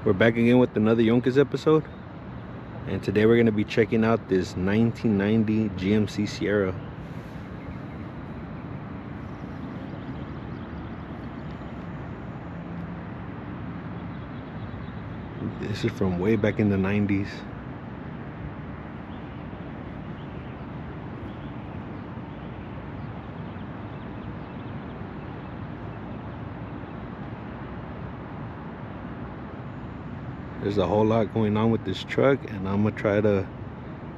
We're back again with another YONKES episode, and today we're going to be checking out this 1990 GMC Sierra. This is from way back in the 90s. There's a whole lot going on with this truck, and I'm gonna try to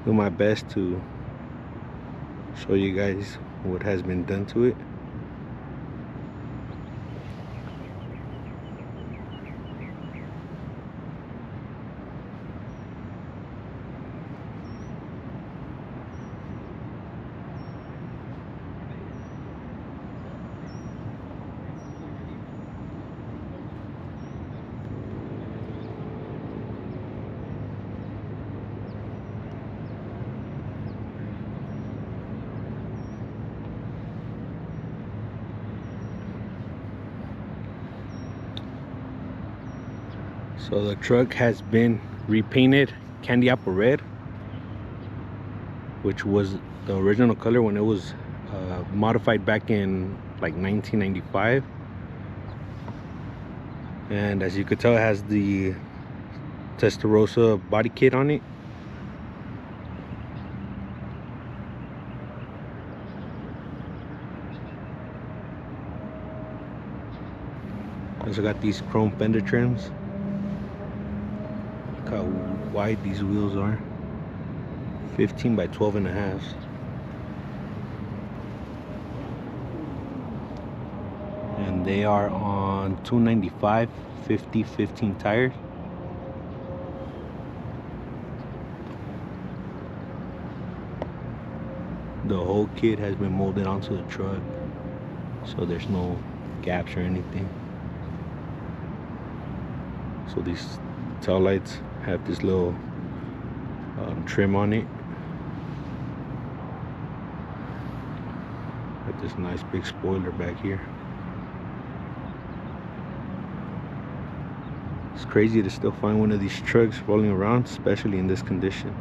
do my best to show you guys what has been done to it. So the truck has been repainted candy apple red, which was the original color when it was modified back in like 1995. And as you could tell, it has the Testarossa body kit on it. Also got these chrome fender trims. Look how wide these wheels are. 15 by 12 and a half. And they are on 295 50/15 tires. The whole kit has been molded onto the truck, so there's no gaps or anything. So these tail lights have this little trim on it. Got this nice big spoiler back here. It's crazy to still find one of these trucks rolling around, especially in this condition.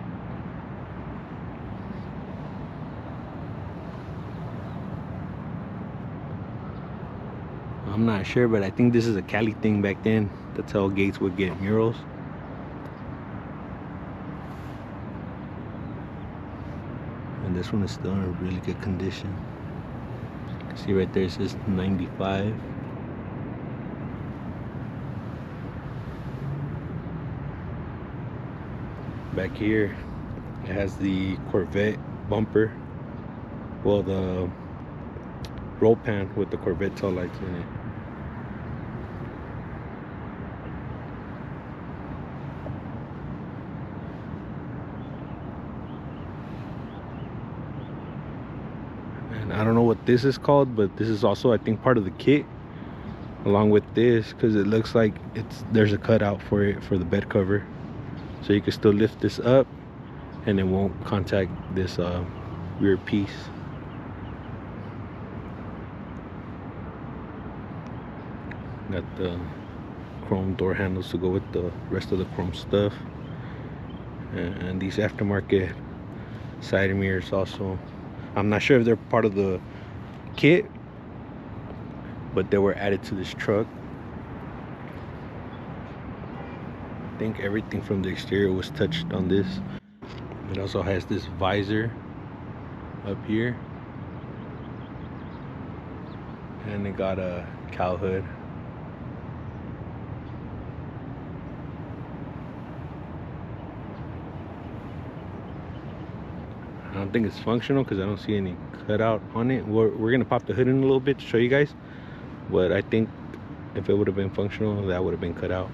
I'm not sure, but I think this is a Cali thing back then. The tailgates would get murals. And this one is still in really good condition. You can see right there it says 95. Back here it has the Corvette bumper. Well, the roll pan with the Corvette tail lights in it. And I don't know what this is called, but this is also, I think, part of the kit along with this, because it looks like there's a cutout for it for the bed cover, so you can still lift this up and it won't contact this rear piece. Got the chrome door handles to go with the rest of the chrome stuff, and these aftermarket side mirrors also. I'm not sure if they're part of the kit, but they were added to this truck. I think everything from the exterior was touched on this. It also has this visor up here, and it got a cowl hood. I don't think it's functional because I don't see any cutout on it. We're gonna pop the hood in a little bit to show you guys, but I think if it would have been functional, that would have been cut out.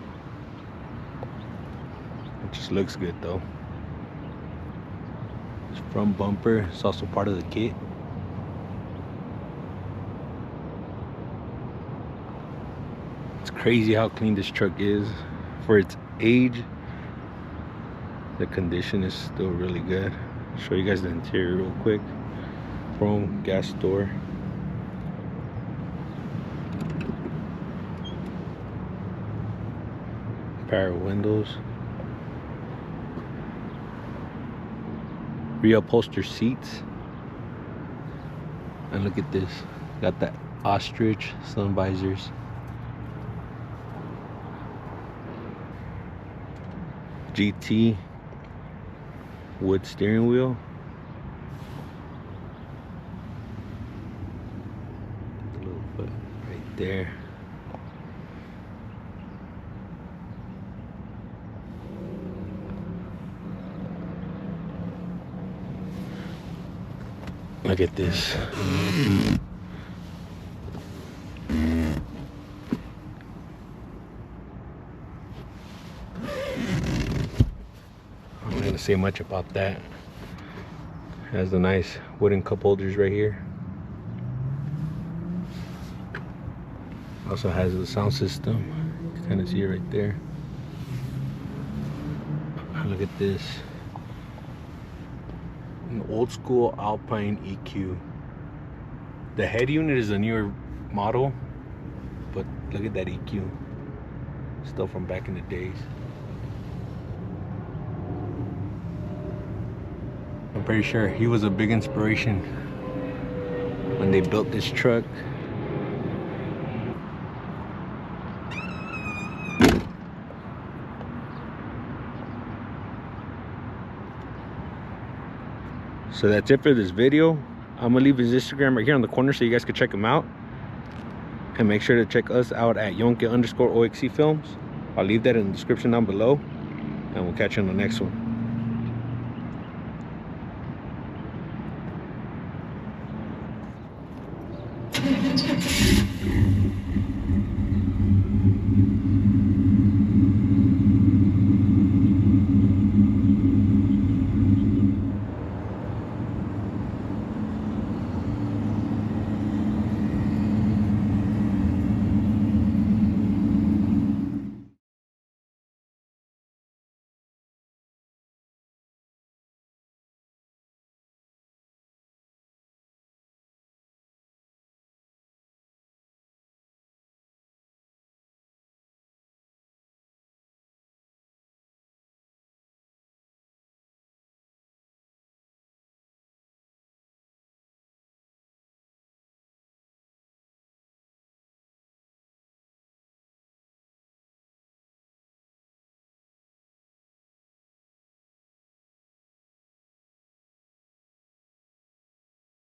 It just looks good though. This front bumper is also part of the kit. It's crazy how clean this truck is for its age. The condition is still really good. Show you guys the interior real quick. Chrome gas door. Power windows. Reupholster seats. And look at this. Got that ostrich sun visors. GT wood steering wheel. The little foot right there. Look at this. I'm not gonna say much about that. Has the nice wooden cup holders right here. Also has the sound system. You can kind of see it right there. Look at this. An old school Alpine EQ. The head unit is a newer model, but look at that EQ. Still from back in the days. I'm pretty sure he was a big inspiration when they built this truck. So that's it for this video. I'm gonna leave his Instagram right here on the corner so you guys can check him out. And make sure to check us out at YONKES_OXC Films. I'll leave that in the description down below. And we'll catch you on the next one.